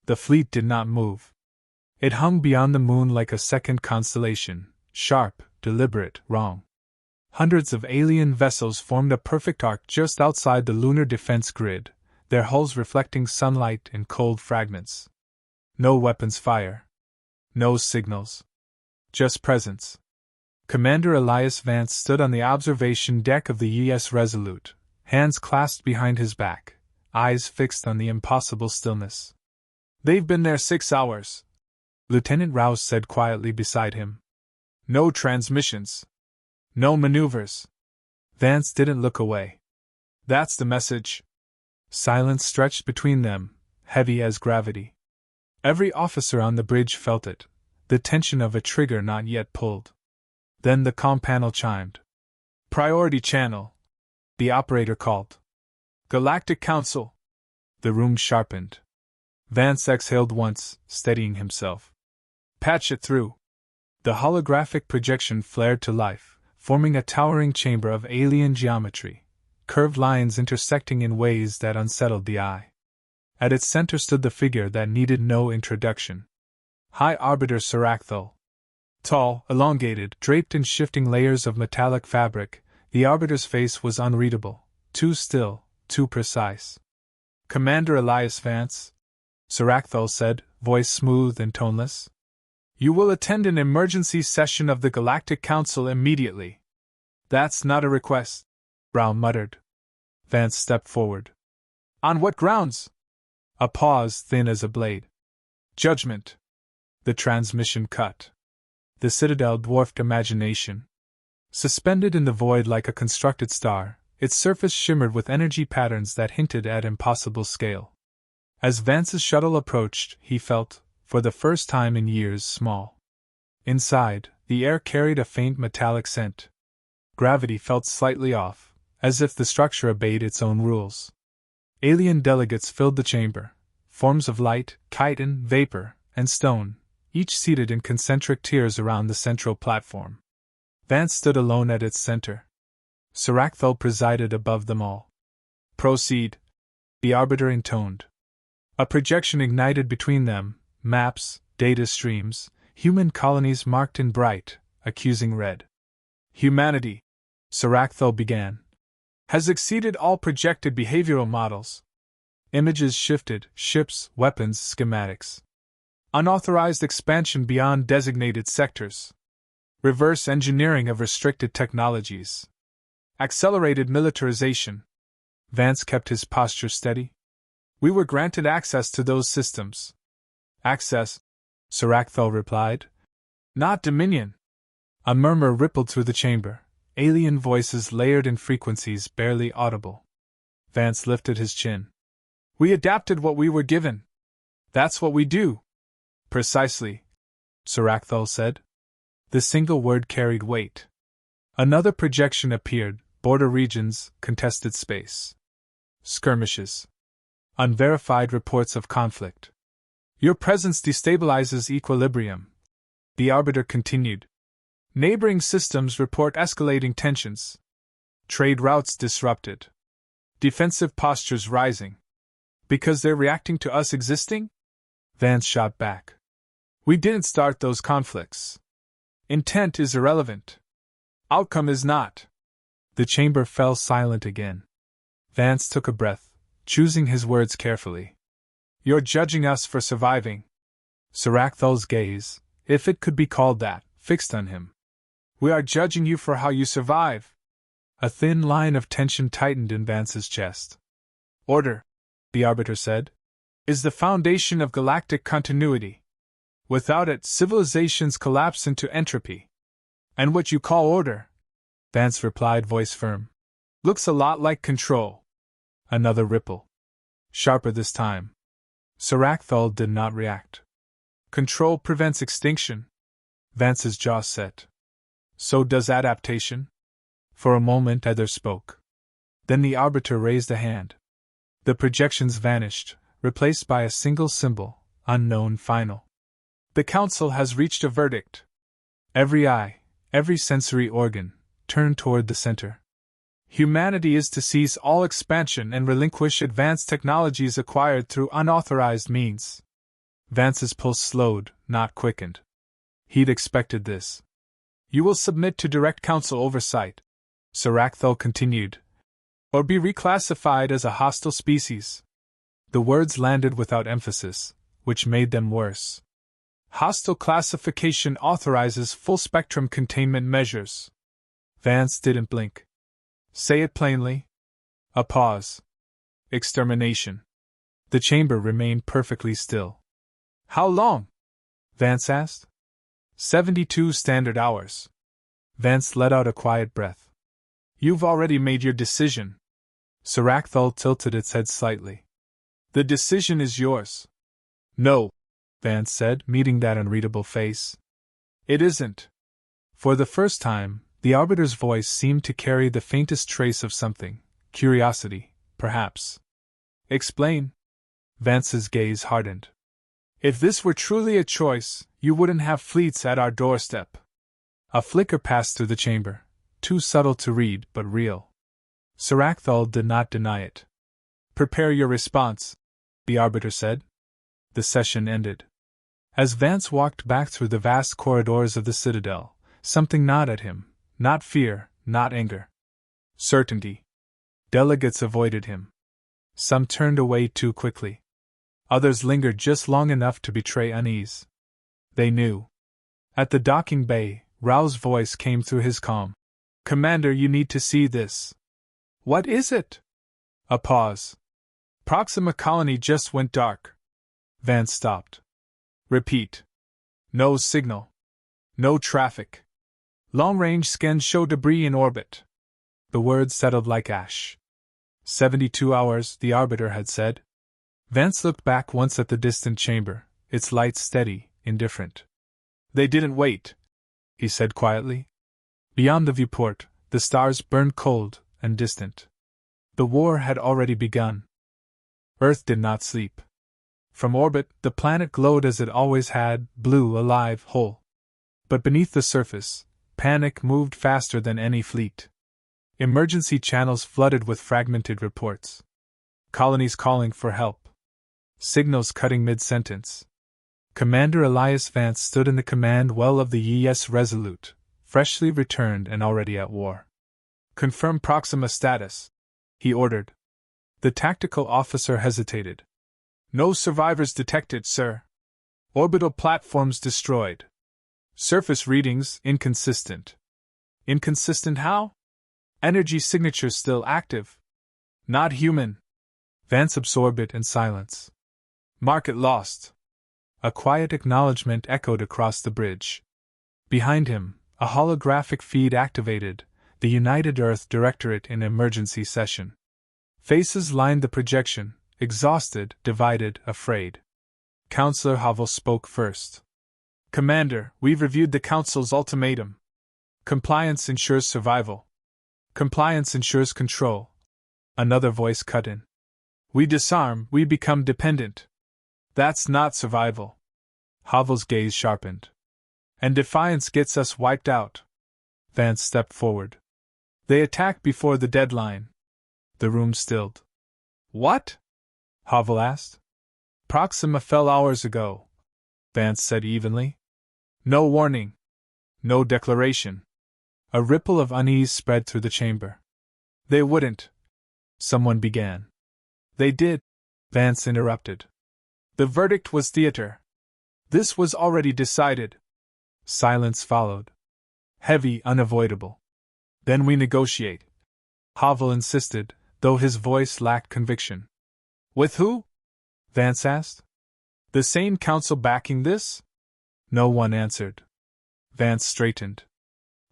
The fleet did not move. It hung beyond the moon like a second constellation, sharp, deliberate, wrong. Hundreds of alien vessels formed a perfect arc just outside the lunar defense grid, their hulls reflecting sunlight in cold fragments. No weapons fire. No signals. Just presence. Commander Elias Vance stood on the observation deck of the U.S. Resolute, hands clasped behind his back, eyes fixed on the impossible stillness. "They've been there 6 hours," Lieutenant Rouse said quietly beside him. "No transmissions. No maneuvers." Vance didn't look away. "That's the message." Silence stretched between them, heavy as gravity. Every officer on the bridge felt it, the tension of a trigger not yet pulled. Then the comm panel chimed. "Priority channel," the operator called. "Galactic Council." The room sharpened. Vance exhaled once, steadying himself. "Patch it through." The holographic projection flared to life, forming a towering chamber of alien geometry, curved lines intersecting in ways that unsettled the eye. At its center stood the figure that needed no introduction. High Arbiter Sarathol. Tall, elongated, draped in shifting layers of metallic fabric, the Arbiter's face was unreadable, too still, too precise. "Commander Elias Vance," Sarathol said, voice smooth and toneless. "You will attend an emergency session of the Galactic Council immediately." "That's not a request," Brown muttered. Vance stepped forward. "On what grounds?" A pause, thin as a blade. "Judgment." The transmission cut. The Citadel dwarfed imagination. Suspended in the void like a constructed star, its surface shimmered with energy patterns that hinted at impossible scale. As Vance's shuttle approached, he felt, for the first time in years, small. Inside, the air carried a faint metallic scent. Gravity felt slightly off, as if the structure obeyed its own rules. Alien delegates filled the chamber, forms of light, chitin, vapor, and stone, each seated in concentric tiers around the central platform. Vance stood alone at its center. Sarathol presided above them all. "Proceed," the Arbiter intoned. A projection ignited between them, maps, data streams, human colonies marked in bright, accusing red. "Humanity," Sarathol began, "has exceeded all projected behavioral models." Images shifted, ships, weapons, schematics. Unauthorized expansion beyond designated sectors. Reverse engineering of restricted technologies. Accelerated militarization. Vance kept his posture steady. "We were granted access to those systems." "Access," Sarathol replied. "Not dominion." A murmur rippled through the chamber, alien voices layered in frequencies barely audible. Vance lifted his chin. "We adapted what we were given. That's what we do." "Precisely," Sarathol said. The single word carried weight. Another projection appeared, border regions, contested space. Skirmishes. Unverified reports of conflict. "Your presence destabilizes equilibrium," the Arbiter continued. "Neighboring systems report escalating tensions. Trade routes disrupted. Defensive postures rising. Because they're reacting to us existing?" Vance shot back. "We didn't start those conflicts. Intent is irrelevant. Outcome is not." The chamber fell silent again. Vance took a breath, choosing his words carefully. "You're judging us for surviving." Sarathol's gaze, if it could be called that, fixed on him. "We are judging you for how you survive." A thin line of tension tightened in Vance's chest. "Order," the Arbiter said, "is the foundation of galactic continuity. Without it, civilizations collapse into entropy. And what you call order," Vance replied, voice firm, "looks a lot like control." Another ripple. Sharper this time. Sarathol did not react. "Control prevents extinction." Vance's jaw set. "So does adaptation." For a moment either spoke. Then the Arbiter raised a hand. The projections vanished, replaced by a single symbol, unknown final. "The Council has reached a verdict." Every eye, every sensory organ, turned toward the center. Humanity is to cease all expansion and relinquish advanced technologies acquired through unauthorized means. Vance's pulse slowed, not quickened. He'd expected this. You will submit to direct council oversight, Sarathol continued, or be reclassified as a hostile species. The words landed without emphasis, which made them worse. Hostile classification authorizes full-spectrum containment measures. Vance didn't blink. Say it plainly. A pause. Extermination. The chamber remained perfectly still. How long? Vance asked. 72 standard hours. Vance let out a quiet breath. You've already made your decision. Sarathol tilted its head slightly. The decision is yours. No, Vance said, meeting that unreadable face. It isn't. For the first time, the Arbiter's voice seemed to carry the faintest trace of something, curiosity, perhaps. Explain. Vance's gaze hardened. If this were truly a choice, you wouldn't have fleets at our doorstep. A flicker passed through the chamber, too subtle to read but real. Sarathol did not deny it. Prepare your response, the Arbiter said. The session ended. As Vance walked back through the vast corridors of the Citadel, something gnawed at him, not fear, not anger. Certainty. Delegates avoided him. Some turned away too quickly. Others lingered just long enough to betray unease. They knew. At the docking bay, Rao's voice came through his calm. Commander, you need to see this. What is it? A pause. Proxima Colony just went dark. Vance stopped. Repeat. No signal. No traffic. Long-range scans show debris in orbit. The words settled like ash. 72 hours, the Arbiter had said. Vance looked back once at the distant chamber, its lights steady, indifferent. They didn't wait, he said quietly. Beyond the viewport, the stars burned cold and distant. The war had already begun. Earth did not sleep. From orbit, the planet glowed as it always had, blue, alive, whole. But beneath the surface, panic moved faster than any fleet. Emergency channels flooded with fragmented reports. Colonies calling for help. Signals cutting mid-sentence. Commander Elias Vance stood in the command well of the ES Resolute, freshly returned and already at war. Confirm Proxima status, he ordered. The tactical officer hesitated. No survivors detected, sir. Orbital platforms destroyed. Surface readings inconsistent. Inconsistent how? Energy signatures still active. Not human. Vance absorbed it in silence. Market lost. A quiet acknowledgement echoed across the bridge. Behind him, a holographic feed activated, the United Earth Directorate in emergency session. Faces lined the projection, exhausted, divided, afraid. Counselor Havel spoke first. Commander, we've reviewed the Council's ultimatum. Compliance ensures survival. Compliance ensures control. Another voice cut in. We disarm, we become dependent. That's not survival. Havel's gaze sharpened. And defiance gets us wiped out. Vance stepped forward. They attack before the deadline. The room stilled. What? Havel asked. Proxima fell hours ago, Vance said evenly. No warning. No declaration. A ripple of unease spread through the chamber. They wouldn't. Someone began. They did, Vance interrupted. The verdict was theater. This was already decided. Silence followed. Heavy, unavoidable. Then we negotiate. Havel insisted, though his voice lacked conviction. With who? Vance asked. The sane council backing this? No one answered. Vance straightened.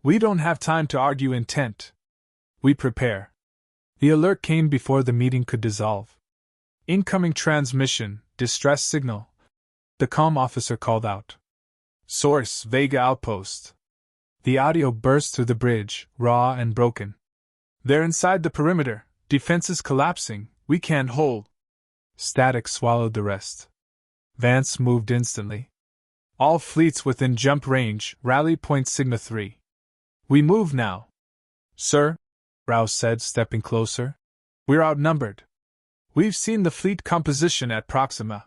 We don't have time to argue intent. We prepare. The alert came before the meeting could dissolve. Incoming transmission, distress signal. The comm officer called out. Source, Vega Outpost. The audio burst through the bridge, raw and broken. They're inside the perimeter, defenses collapsing, we can't hold. Static swallowed the rest. Vance moved instantly. All fleets within jump range, rally point Sigma 3. We move now. Sir, Rao said, stepping closer. We're outnumbered. We've seen the fleet composition at Proxima.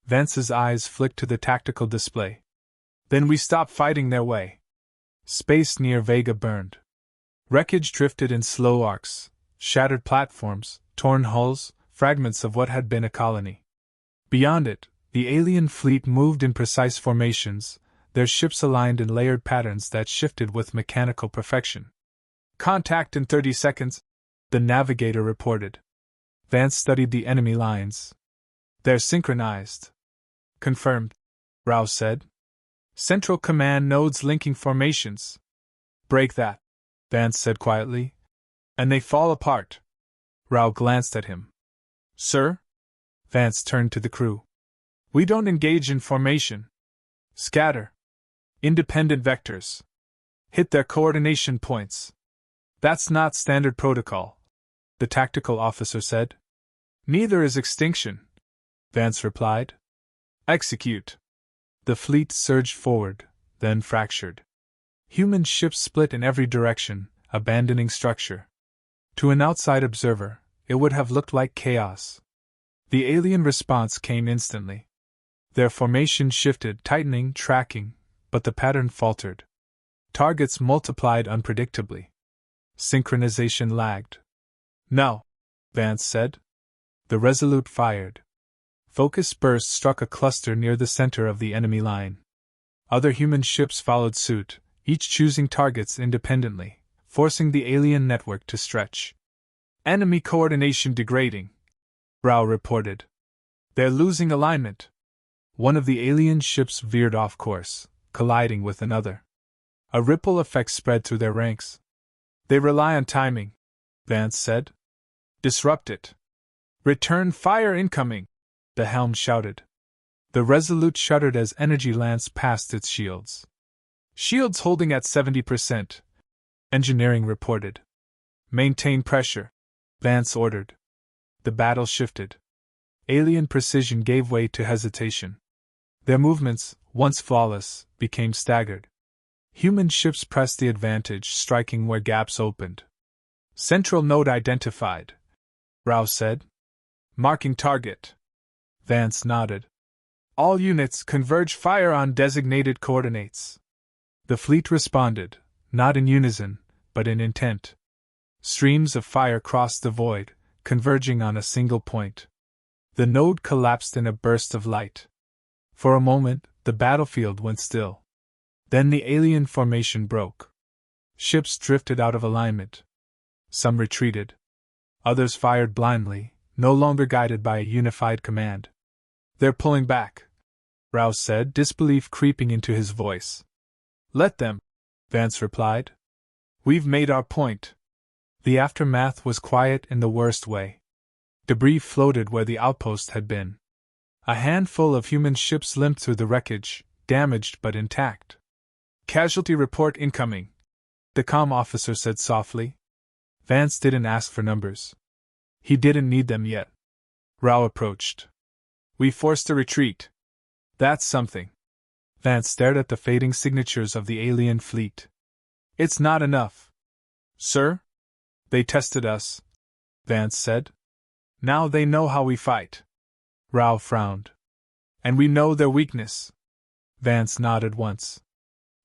Vance's eyes flicked to the tactical display. Then we stopped fighting their way. Space near Vega burned. Wreckage drifted in slow arcs, shattered platforms, torn hulls, fragments of what had been a colony. Beyond it, the alien fleet moved in precise formations, their ships aligned in layered patterns that shifted with mechanical perfection. Contact in 30 seconds, the navigator reported. Vance studied the enemy lines. They're synchronized. Confirmed, Rao said. Central command nodes linking formations. Break that, Vance said quietly. And they fall apart. Rao glanced at him. Sir? Vance turned to the crew. We don't engage in formation. Scatter. Independent vectors. Hit their coordination points. That's not standard protocol, the tactical officer said. Neither is extinction, Vance replied. Execute. The fleet surged forward, then fractured. Human ships split in every direction, abandoning structure. To an outside observer, it would have looked like chaos. The alien response came instantly. Their formation shifted, tightening, tracking, but the pattern faltered. Targets multiplied unpredictably. Synchronization lagged. No, Vance said. The Resolute fired. Focus burst struck a cluster near the center of the enemy line. Other human ships followed suit, each choosing targets independently, forcing the alien network to stretch. Enemy coordination degrading, Rao reported. They're losing alignment. One of the alien ships veered off course, colliding with another. A ripple effect spread through their ranks. They rely on timing, Vance said. Disrupt it. Return fire incoming, the helm shouted. The Resolute shuddered as energy lanced past its shields. Shields holding at 70%, engineering reported. Maintain pressure, Vance ordered. The battle shifted. Alien precision gave way to hesitation. Their movements, once flawless, became staggered. Human ships pressed the advantage, striking where gaps opened. Central node identified, Rao said. Marking target. Vance nodded. All units converge fire on designated coordinates. The fleet responded, not in unison, but in intent. Streams of fire crossed the void, converging on a single point. The node collapsed in a burst of light. For a moment, the battlefield went still. Then the alien formation broke. Ships drifted out of alignment. Some retreated. Others fired blindly, no longer guided by a unified command. They're pulling back, Rao said, disbelief creeping into his voice. Let them, Vance replied. We've made our point. The aftermath was quiet in the worst way. Debris floated where the outpost had been. A handful of human ships limped through the wreckage, damaged but intact. Casualty report incoming, the comm officer said softly. Vance didn't ask for numbers. He didn't need them yet. Rao approached. We forced a retreat. That's something. Vance stared at the fading signatures of the alien fleet. It's not enough. Sir? They tested us, Vance said. Now they know how we fight. Rao frowned. And we know their weakness. Vance nodded once.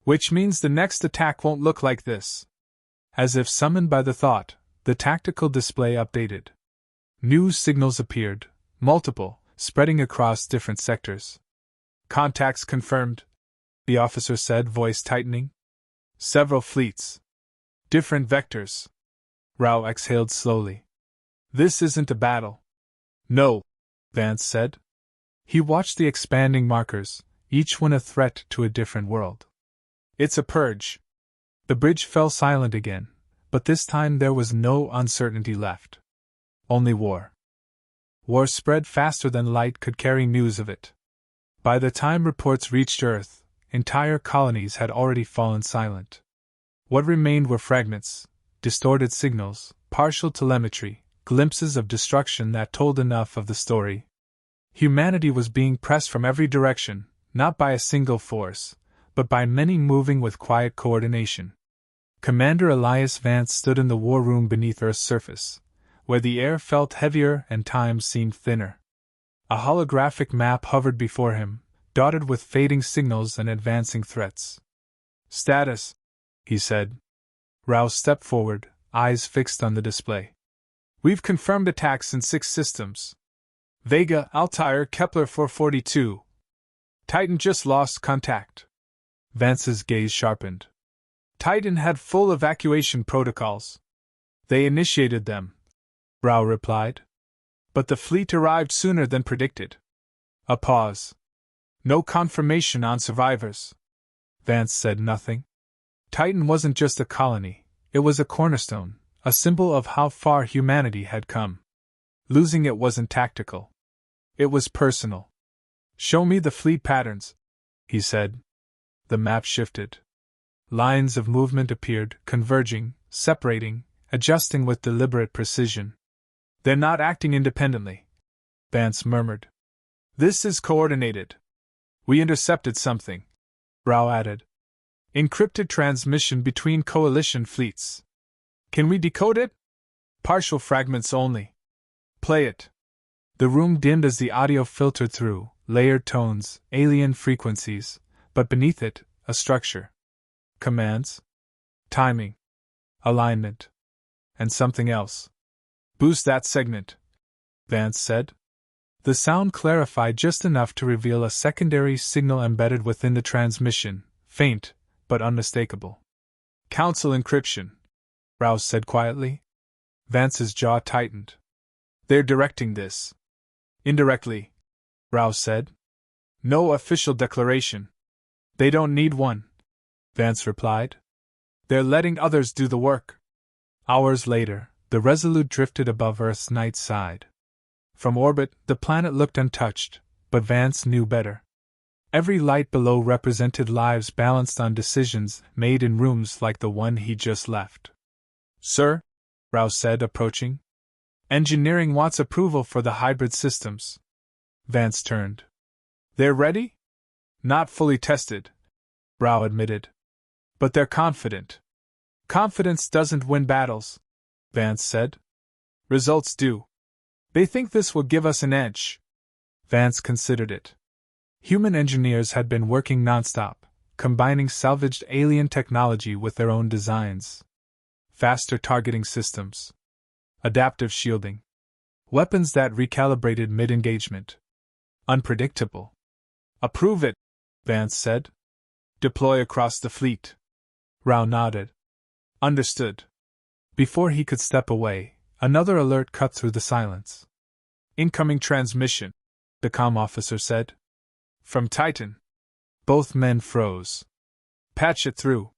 Which means the next attack won't look like this. As if summoned by the thought, the tactical display updated. New signals appeared, multiple, spreading across different sectors. Contacts confirmed, the officer said, voice tightening. Several fleets. Different vectors. Rao exhaled slowly. This isn't a battle. No, Vance said. He watched the expanding markers, each one a threat to a different world. It's a purge. The bridge fell silent again, but this time there was no uncertainty left. Only war. War spread faster than light could carry news of it. By the time reports reached Earth, entire colonies had already fallen silent. What remained were fragments, distorted signals, partial telemetry, glimpses of destruction that told enough of the story. Humanity was being pressed from every direction, not by a single force, but by many moving with quiet coordination. Commander Elias Vance stood in the war room beneath Earth's surface, where the air felt heavier and time seemed thinner. A holographic map hovered before him, dotted with fading signals and advancing threats. Status, he said. Rouse stepped forward, eyes fixed on the display. We've confirmed attacks in 6 systems. Vega, Altair, Kepler 442. Titan just lost contact. Vance's gaze sharpened. Titan had full evacuation protocols. They initiated them, Rao replied. But the fleet arrived sooner than predicted. A pause. No confirmation on survivors. Vance said nothing. Titan wasn't just a colony, it was a cornerstone, a symbol of how far humanity had come. Losing it wasn't tactical. It was personal. Show me the fleet patterns, he said. The map shifted. Lines of movement appeared, converging, separating, adjusting with deliberate precision. They're not acting independently, Vance murmured. This is coordinated. We intercepted something, Rao added. Encrypted transmission between coalition fleets. Can we decode it? Partial fragments only. Play it. The room dimmed as the audio filtered through, layered tones, alien frequencies, but beneath it, a structure. Commands. Timing. Alignment. And something else. Boost that segment, Vance said. The sound clarified just enough to reveal a secondary signal embedded within the transmission, faint, but unmistakable. Council encryption, Rouse said quietly. Vance's jaw tightened. They're directing this. Indirectly, Rouse said. No official declaration. They don't need one, Vance replied. They're letting others do the work. Hours later, the Resolute drifted above Earth's night side. From orbit, the planet looked untouched, but Vance knew better. Every light below represented lives balanced on decisions made in rooms like the one he just left. Sir, Rouse said, approaching. Engineering wants approval for the hybrid systems. Vance turned. They're ready? Not fully tested, Rao admitted. But they're confident. Confidence doesn't win battles, Vance said. Results do. They think this will give us an edge. Vance considered it. Human engineers had been working nonstop, combining salvaged alien technology with their own designs. Faster targeting systems. Adaptive shielding. Weapons that recalibrated mid-engagement. Unpredictable. Approve it, Vance said. Deploy across the fleet. Rao nodded. Understood. Before he could step away, another alert cut through the silence. Incoming transmission, the comm officer said. From Titan. Both men froze. Patch it through.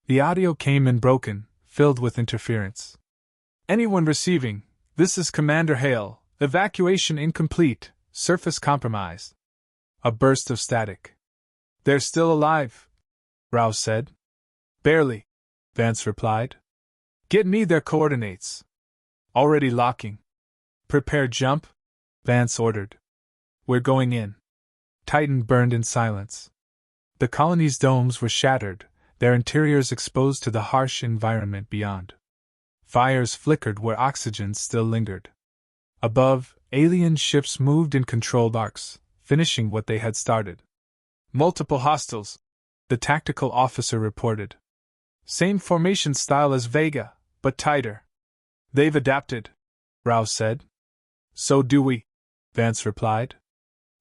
The audio came in broken, filled with interference. Anyone receiving, this is Commander Hale, evacuation incomplete, surface compromised. A burst of static. They're still alive, Rao said. Barely, Vance replied. Get me their coordinates. Already locking. Prepare jump, Vance ordered. We're going in. Titan burned in silence. The colony's domes were shattered, their interiors exposed to the harsh environment beyond. Fires flickered where oxygen still lingered. Above, alien ships moved in controlled arcs, finishing what they had started. Multiple hostiles, the tactical officer reported. Same formation style as Vega, but tighter. They've adapted, Rao said. So do we, Vance replied.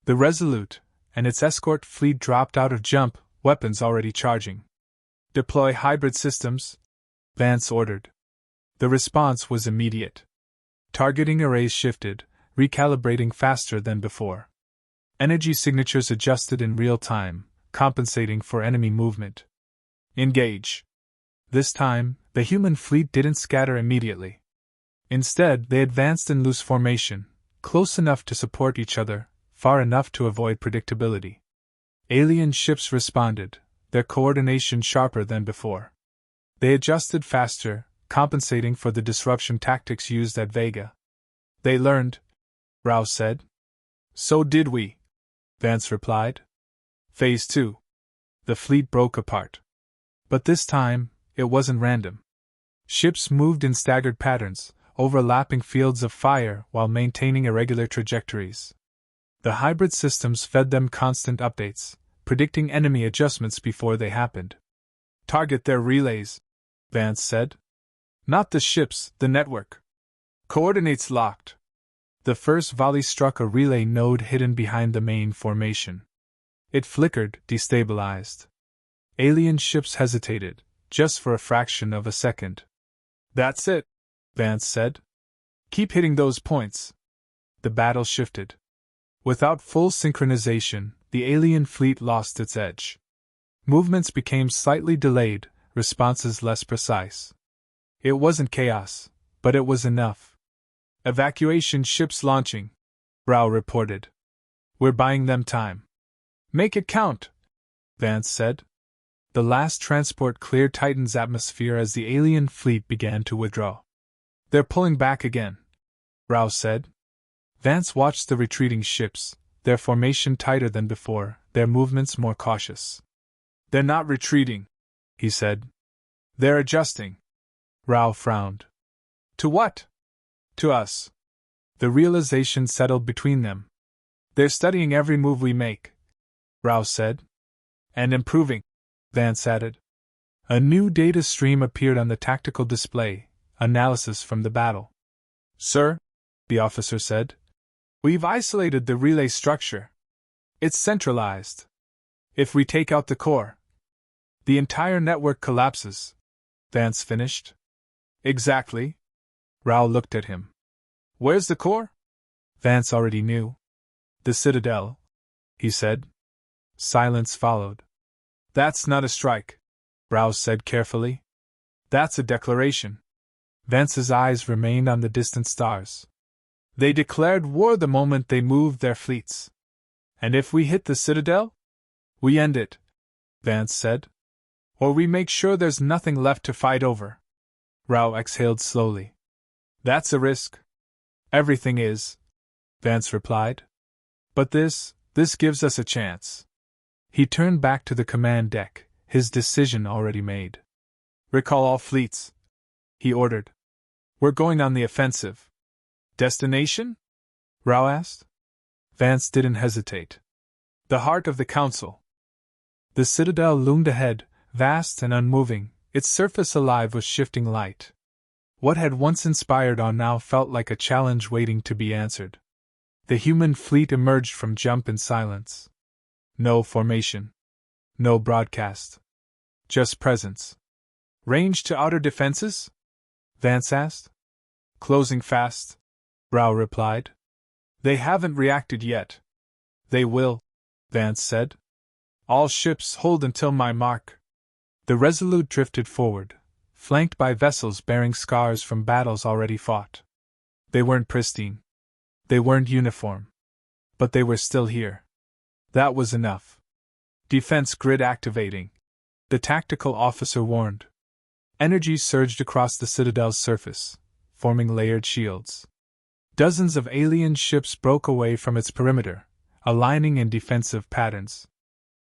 The Resolute and its escort fleet dropped out of jump, weapons already charging. Deploy hybrid systems, Vance ordered. The response was immediate. Targeting arrays shifted, recalibrating faster than before. Energy signatures adjusted in real time, compensating for enemy movement. Engage. This time, the human fleet didn't scatter immediately. Instead, they advanced in loose formation, close enough to support each other, far enough to avoid predictability. Alien ships responded, their coordination sharper than before. They adjusted faster, compensating for the disruption tactics used at Vega. They learned, Rao said. So did we, Vance replied. Phase 2. The fleet broke apart. But this time, it wasn't random. Ships moved in staggered patterns, overlapping fields of fire while maintaining irregular trajectories. The hybrid systems fed them constant updates, predicting enemy adjustments before they happened. Target their relays, Vance said. Not the ships, the network. Coordinates locked. The first volley struck a relay node hidden behind the main formation. It flickered, destabilized. Alien ships hesitated, just for a fraction of a second. That's it, Vance said. Keep hitting those points. The battle shifted. Without full synchronization, the alien fleet lost its edge. Movements became slightly delayed, responses less precise. It wasn't chaos, but it was enough. Evacuation ships launching, Rao reported. We're buying them time. Make it count, Vance said. The last transport cleared Titan's atmosphere as the alien fleet began to withdraw. They're pulling back again, Rao said. Vance watched the retreating ships, their formation tighter than before, their movements more cautious. They're not retreating, he said. They're adjusting. Rao frowned. To what? To us. The realization settled between them. They're studying every move we make, Rao said. And improving, Vance added. A new data stream appeared on the tactical display, analysis from the battle. Sir, the officer said, we've isolated the relay structure. It's centralized. If we take out the core, the entire network collapses, Vance finished. Exactly. Rao looked at him. Where's the core? Vance already knew. The Citadel, he said. Silence followed. That's not a strike, Rao said carefully. That's a declaration. Vance's eyes remained on the distant stars. They declared war the moment they moved their fleets. And if we hit the Citadel? We end it, Vance said. Or we make sure there's nothing left to fight over. Rao exhaled slowly. That's a risk. Everything is, Vance replied. But this gives us a chance. He turned back to the command deck, his decision already made. Recall all fleets, he ordered. We're going on the offensive. Destination? Rao asked. Vance didn't hesitate. The heart of the Council. The Citadel loomed ahead, vast and unmoving, its surface alive with shifting light. What had once inspired awe now felt like a challenge waiting to be answered. The human fleet emerged from jump in silence. No formation. No broadcast. Just presence. Range to outer defenses? Vance asked. Closing fast, Rao replied. They haven't reacted yet. They will, Vance said. All ships hold until my mark. The Resolute drifted forward, flanked by vessels bearing scars from battles already fought. They weren't pristine. They weren't uniform. But they were still here. That was enough. Defense grid activating, the tactical officer warned. Energy surged across the Citadel's surface, forming layered shields. Dozens of alien ships broke away from its perimeter, aligning in defensive patterns.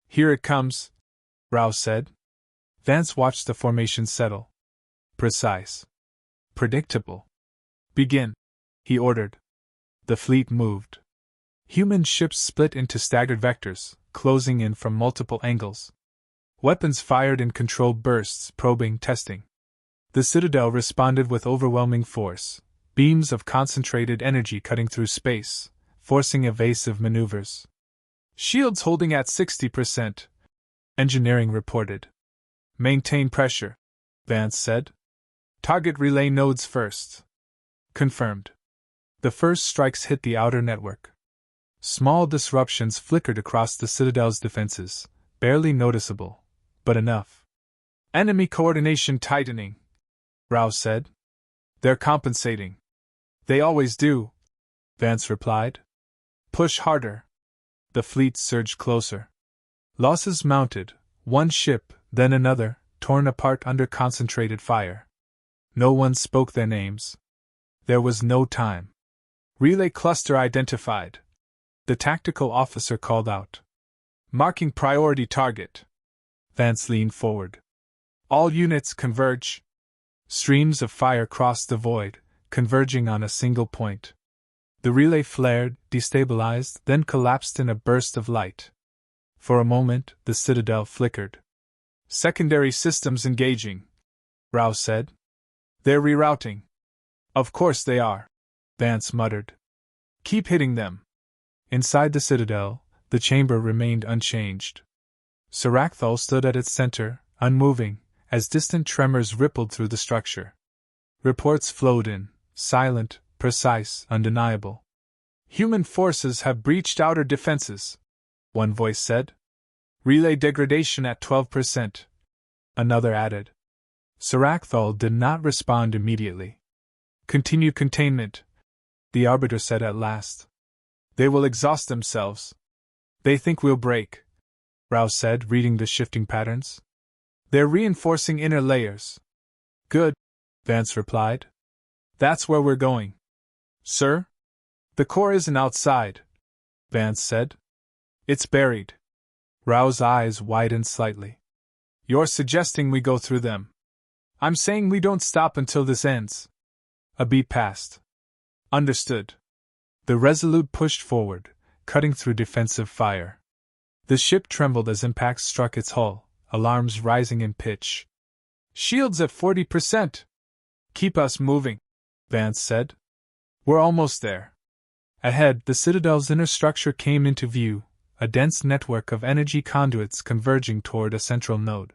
Here it comes, Rao said. Vance watched the formation settle. Precise. Predictable. Begin, he ordered. The fleet moved. Human ships split into staggered vectors, closing in from multiple angles. Weapons fired in controlled bursts, probing, testing. The Citadel responded with overwhelming force, beams of concentrated energy cutting through space, forcing evasive maneuvers. Shields holding at 60%, engineering reported. Maintain pressure, Vance said. Target relay nodes first. Confirmed. The first strikes hit the outer network. Small disruptions flickered across the Citadel's defenses, barely noticeable, but enough. Enemy coordination tightening, Rao said. They're compensating. They always do, Vance replied. Push harder. The fleet surged closer. Losses mounted, one ship, then another, torn apart under concentrated fire. No one spoke their names. There was no time. Relay cluster identified. The tactical officer called out. Marking priority target. Vance leaned forward. All units converge. Streams of fire crossed the void, converging on a single point. The relay flared, destabilized, then collapsed in a burst of light. For a moment, the citadel flickered. Secondary systems engaging, Rouse said. They're rerouting. Of course they are, Vance muttered. Keep hitting them. Inside the citadel, the chamber remained unchanged. Sarathol stood at its center, unmoving, as distant tremors rippled through the structure. Reports flowed in, silent, precise, undeniable. Human forces have breached outer defenses, one voice said. Relay degradation at 12%, another added. Sarathol did not respond immediately. Continue containment, the Arbiter said at last. They will exhaust themselves. They think we'll break, Rouse said, reading the shifting patterns. They're reinforcing inner layers. Good, Vance replied. That's where we're going. Sir? The core isn't outside, Vance said. It's buried. Rouse's eyes widened slightly. You're suggesting we go through them. I'm saying we don't stop until this ends. A beat passed. Understood. The Resolute pushed forward, cutting through defensive fire. The ship trembled as impacts struck its hull, alarms rising in pitch. Shields at 40%. Keep us moving, Vance said. We're almost there. Ahead, the Citadel's inner structure came into view, a dense network of energy conduits converging toward a central node.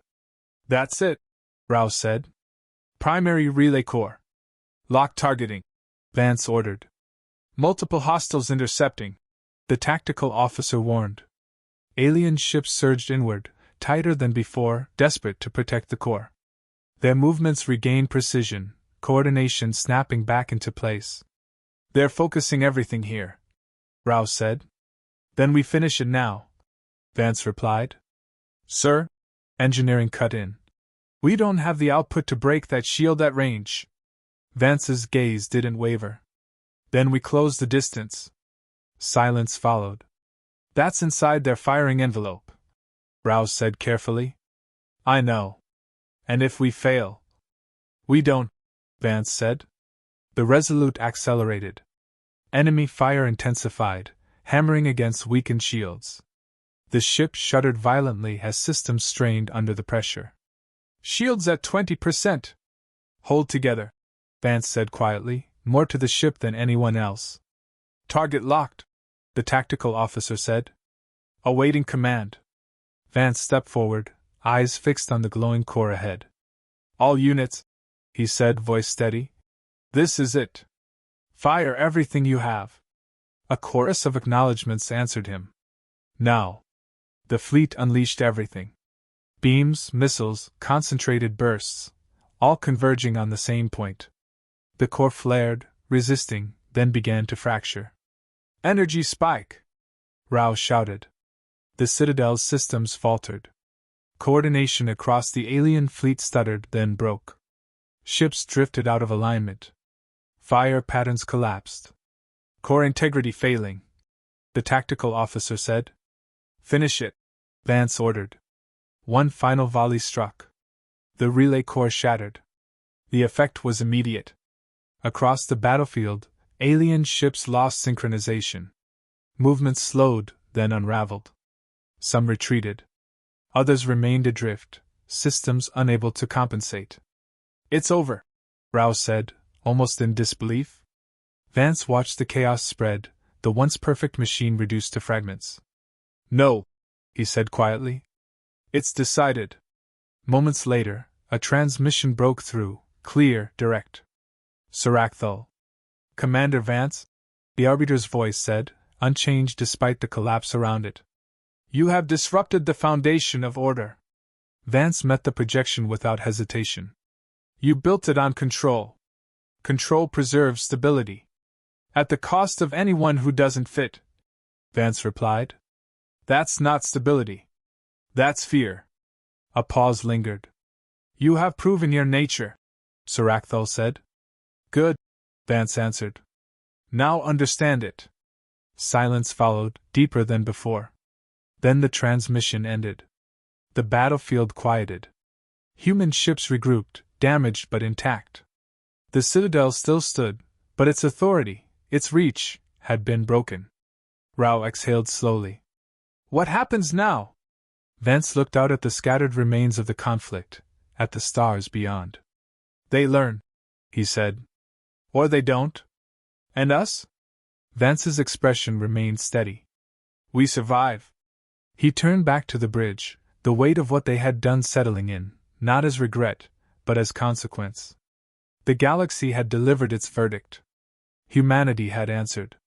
That's it, Rouse said. Primary relay core. Lock targeting, Vance ordered. Multiple hostiles intercepting, the tactical officer warned. Alien ships surged inward, tighter than before, desperate to protect the core. Their movements regained precision, coordination snapping back into place. They're focusing everything here, Rouse said. Then we finish it now, Vance replied. Sir? Engineering cut in. We don't have the output to break that shield at range. Vance's gaze didn't waver. Then we close the distance. Silence followed. That's inside their firing envelope, Rouse said carefully. I know. And if we fail? We don't, Vance said. The Resolute accelerated. Enemy fire intensified, hammering against weakened shields. The ship shuddered violently as systems strained under the pressure. Shields at 20%. Hold together, Vance said quietly, more to the ship than anyone else. Target locked, the tactical officer said. Awaiting command. Vance stepped forward, eyes fixed on the glowing core ahead. All units, he said, voice steady. This is it. Fire everything you have. A chorus of acknowledgments answered him. Now. The fleet unleashed everything. Beams, missiles, concentrated bursts, all converging on the same point. The core flared, resisting, then began to fracture. Energy spike! Rouse shouted. The Citadel's systems faltered. Coordination across the alien fleet stuttered, then broke. Ships drifted out of alignment. Fire patterns collapsed. Core integrity failing, the tactical officer said. Finish it, Vance ordered. One final volley struck. The relay core shattered. The effect was immediate. Across the battlefield, alien ships lost synchronization. Movements slowed, then unraveled. Some retreated. Others remained adrift, systems unable to compensate. It's over, Rouse said, almost in disbelief. Vance watched the chaos spread, the once perfect machine reduced to fragments. No, he said quietly. It's decided. Moments later, a transmission broke through, clear, direct. Sarathol. Commander Vance, the Arbiter's voice said, unchanged despite the collapse around it. You have disrupted the foundation of order. Vance met the projection without hesitation. You built it on control. Control preserves stability. At the cost of anyone who doesn't fit, Vance replied. That's not stability. That's fear. A pause lingered. You have proven your nature, Sarathol said. Good, Vance answered. Now understand it. Silence followed, deeper than before. Then the transmission ended. The battlefield quieted. Human ships regrouped, damaged but intact. The Citadel still stood, but its authority, its reach, had been broken. Rao exhaled slowly. What happens now? Vance looked out at the scattered remains of the conflict, at the stars beyond. They learn, he said. Or they don't. And us? Vance's expression remained steady. We survive. He turned back to the bridge, the weight of what they had done settling in, not as regret, but as consequence. The galaxy had delivered its verdict. Humanity had answered.